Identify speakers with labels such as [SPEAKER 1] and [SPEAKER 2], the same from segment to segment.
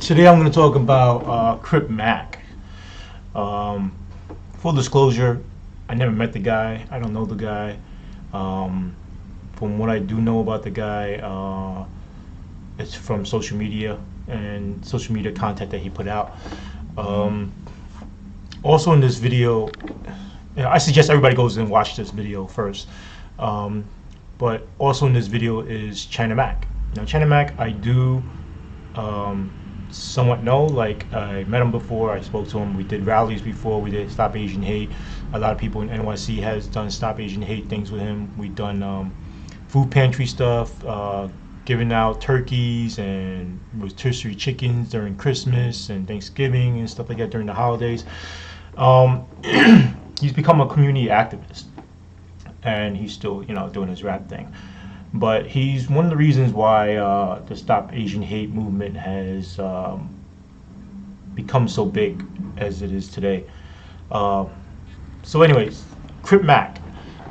[SPEAKER 1] Today I'm going to talk about Cripmac. Full disclosure, I never met the guy. I don't know the guy. From what I do know about the guy, it's from social media and social media content that he put out. Um, Also in this video, I suggest everybody goes and watch this video first. Um, but also in this video is China Mac. Now China Mac, I do um, somewhat know. Like, I met him before, I spoke to him, we did rallies before, we did Stop Asian Hate. A lot of people in NYC has done Stop Asian Hate things with him. We've done food pantry stuff, giving out turkeys and rotisserie chickens during Christmas and Thanksgiving and stuff like that during the holidays. Um, he's become a community activist, and he's still, doing his rap thing. But he's one of the reasons why the Stop Asian Hate movement has become so big as it is today. Uh, anyways, Cripmac.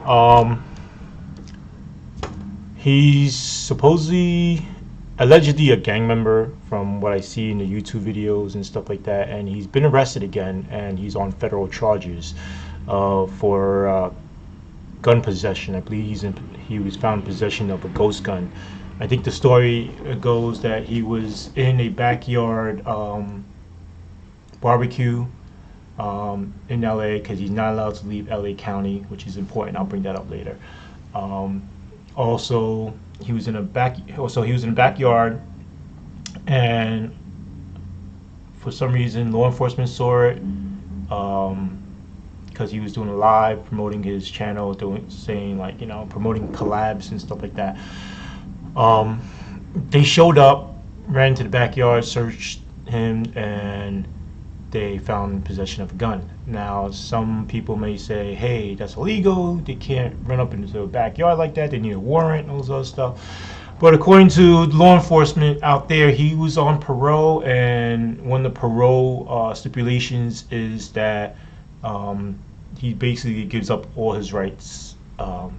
[SPEAKER 1] Um, he's allegedly a gang member from what I see in the YouTube videos and stuff like that, and he's been arrested again, and he's on federal charges for gun possession. I believe he was found in possession of a ghost gun. I think the story goes that he was in a backyard barbecue in LA, because he's not allowed to leave LA County, which is important. I'll bring that up later. Also, he was in a backyard, and for some reason, law enforcement saw it. Because he was doing a live promoting his channel, saying, like, promoting collabs and stuff like that. They showed up, ran into the backyard, searched him, and they found possession of a gun. Now, some people may say, hey, that's illegal, they can't run up into a backyard like that, they need a warrant, all this other stuff. But according to law enforcement out there, he was on parole, and one of the parole stipulations is that he basically gives up all his rights for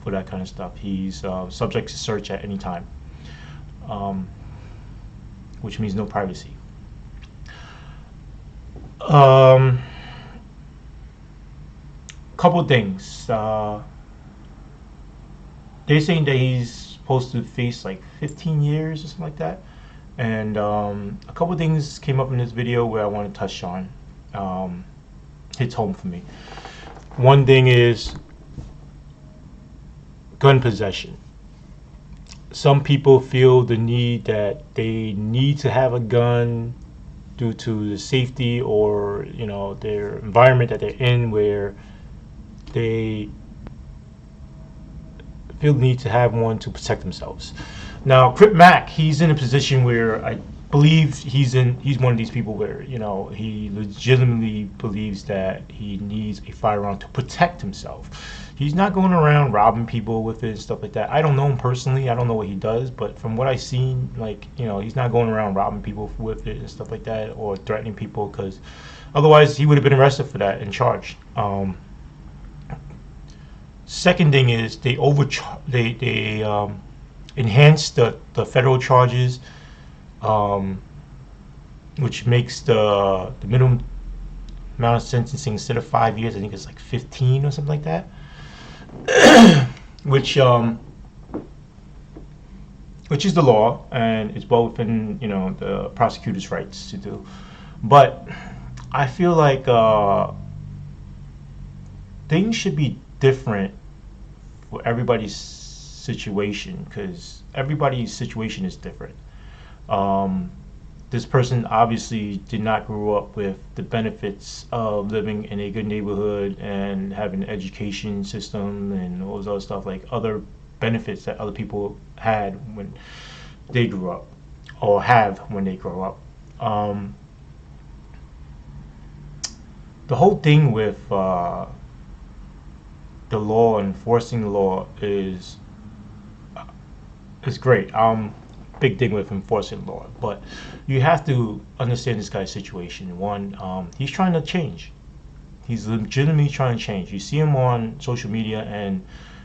[SPEAKER 1] that kind of stuff. He's subject to search at any time, which means no privacy. Couple things. They're saying that he's supposed to face like 15 years or something like that. And a couple things came up in this video where I want to touch on. Hits home for me. One thing is gun possession. Some people feel the need that they need to have a gun due to the safety, or their environment that they're in, where they feel the need to have one to protect themselves. Now, Cripmac, he's in a position where I believe he's one of these people where he legitimately believes that he needs a firearm to protect himself. He's not going around robbing people with it and stuff like that. I don't know him personally. I don't know what he does, but from what I've seen, he's not going around robbing people with it and stuff like that, or threatening people, because otherwise he would have been arrested for that and charged. Second thing is they enhanced the federal charges, which makes the minimum amount of sentencing, instead of 5 years, I think it's like 15 or something like that. which is the law, and it's well within the prosecutor's rights to do. But I feel like things should be different for everybody's situation, because everybody's situation is different. This person obviously did not grow up with the benefits of living in a good neighborhood and having an education system and all this other stuff, like other benefits that other people had when they grew up, or have when they grow up. The whole thing with the law, enforcing the law, is great. Big thing with enforcing law, but you have to understand this guy's situation. One, he's trying to change. He's legitimately trying to change. You see him on social media, and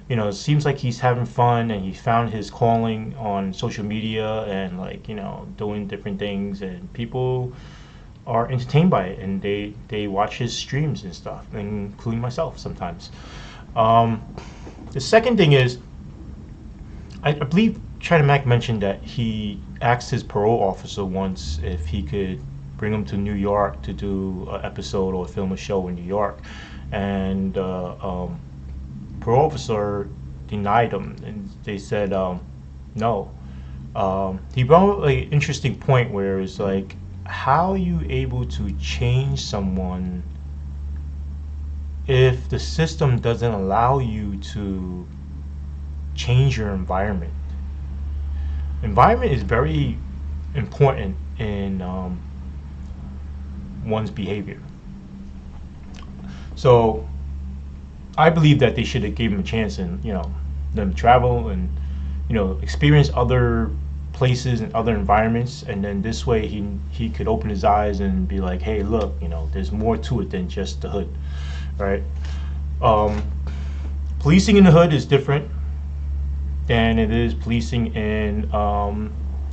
[SPEAKER 1] it seems like he's having fun and he found his calling on social media and like doing different things, and people are entertained by it, and they watch his streams and stuff, including myself sometimes. Um, the second thing is, I believe China Mac mentioned that he asked his parole officer once if he could bring him to New York to do an episode or film a show in New York, and parole officer denied him, and they said no. He brought an interesting point where it's like, how are you able to change someone if the system doesn't allow you to change your environment? Environment is very important in one's behavior. So I believe that they should have gave him a chance and them travel and experience other places and other environments, and then this way he could open his eyes and be like, hey, look, there's more to it than just the hood, right? Um, Policing in the hood is different than it is policing in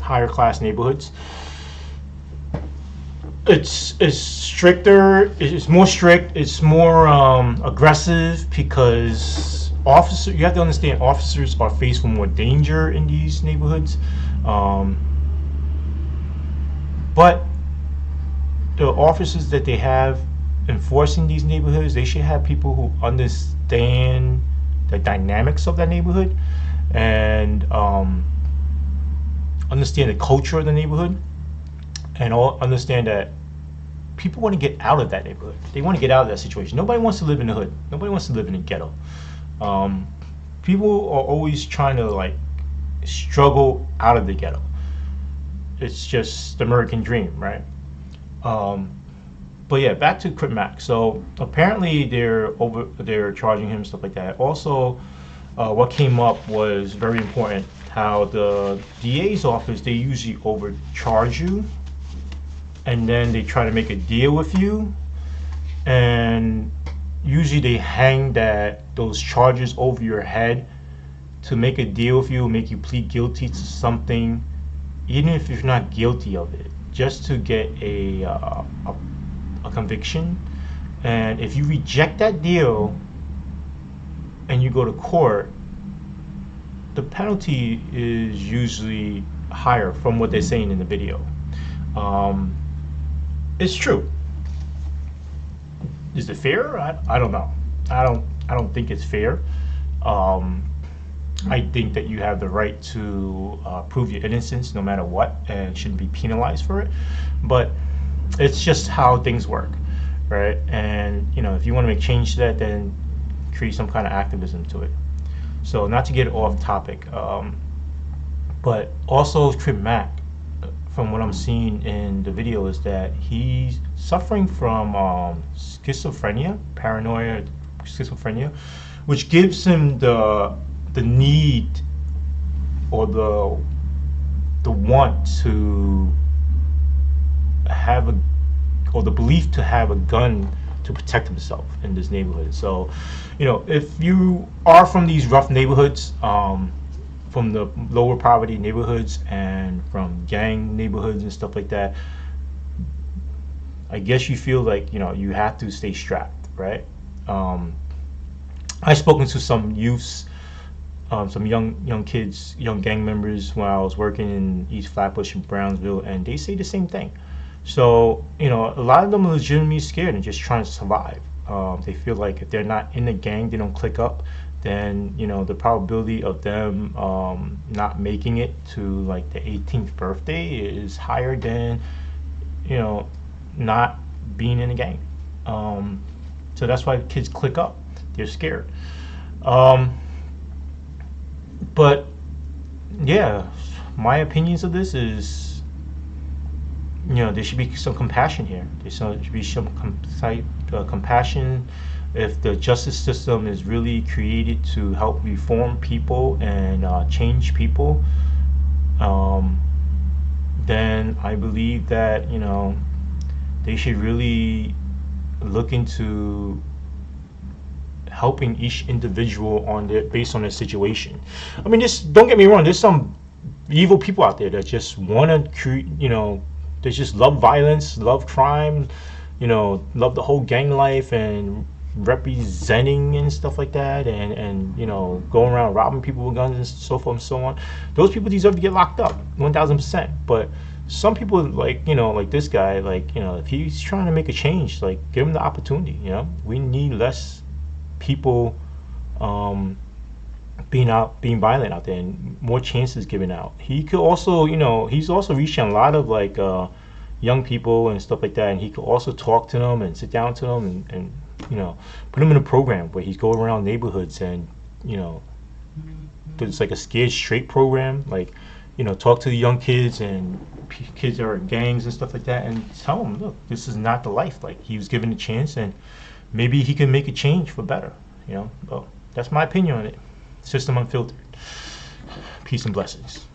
[SPEAKER 1] higher class neighborhoods. It's stricter. It's more strict. It's more aggressive because officer. You have to understand, officers are faced with more danger in these neighborhoods, um, but the officers that they have enforcing these neighborhoods, they should have people who understand the dynamics of that neighborhood and understand the culture of the neighborhood, and all understand that people want to get out of that neighborhood. They want to get out of that situation. Nobody wants to live in the hood. Nobody wants to live in a ghetto. Um, People are always trying to like struggle out of the ghetto. It's just the American dream, right? Um, but yeah, back to Cripmac. So apparently they're charging him stuff like that. Also, what came up was very important. How the DA's office, they usually overcharge you, and then they try to make a deal with you, and usually they hang those charges over your head to make a deal with you, make you plead guilty to something, even if you're not guilty of it, just to get a conviction. And if you reject that deal and you go to court, the penalty is usually higher from what they're saying in the video. Um, it's true. Is it fair? I don't know. I don't think it's fair. Um, I think that you have the right to prove your innocence no matter what, and shouldn't be penalized for it. But it's just how things work, right? And if you want to make change to that, then create some kind of activism to it. So not to get off topic, but also Cripmac, from what I'm seeing in the video, is that he's suffering from schizophrenia, paranoia, schizophrenia, which gives him the need or the want to have or the belief to have a gun to protect himself in this neighborhood. So, if you are from these rough neighborhoods, from the lower poverty neighborhoods and from gang neighborhoods and stuff like that, I guess you feel like you have to stay strapped, right? I've spoken to some youths, some young kids, young gang members when I was working in East Flatbush and Brownsville, and they say the same thing. So a lot of them are legitimately scared and just trying to survive. They feel like if they're not in the gang, they don't click up, then the probability of them not making it to like the 18th birthday is higher than not being in a gang. So that's why kids click up. They're scared. But yeah, my opinions of this is, there should be some compassion here. There should be some compassion. If the justice system is really created to help reform people and change people, then I believe that they should really look into helping each individual on their based on their situation. I mean, just don't get me wrong. There's some evil people out there that just want to create, they just love violence, love crime, love the whole gang life and representing and stuff like that, and going around robbing people with guns and so forth and so on. Those people deserve to get locked up, 1,000%. But some people, like like this guy, like if he's trying to make a change, like give him the opportunity. We need less people being violent out there, and more chances given out. He could also, he's also reaching a lot of like young people and stuff like that, and he could also talk to them and sit down to them and put them in a program where he's go around neighborhoods and there's like a scared straight program, like talk to the young kids and kids that are in gangs and stuff like that, and tell them, look, this is not the life. Like, he was given a chance, and maybe he can make a change for better. Well, that's my opinion on it. System Unfiltered. Peace and blessings.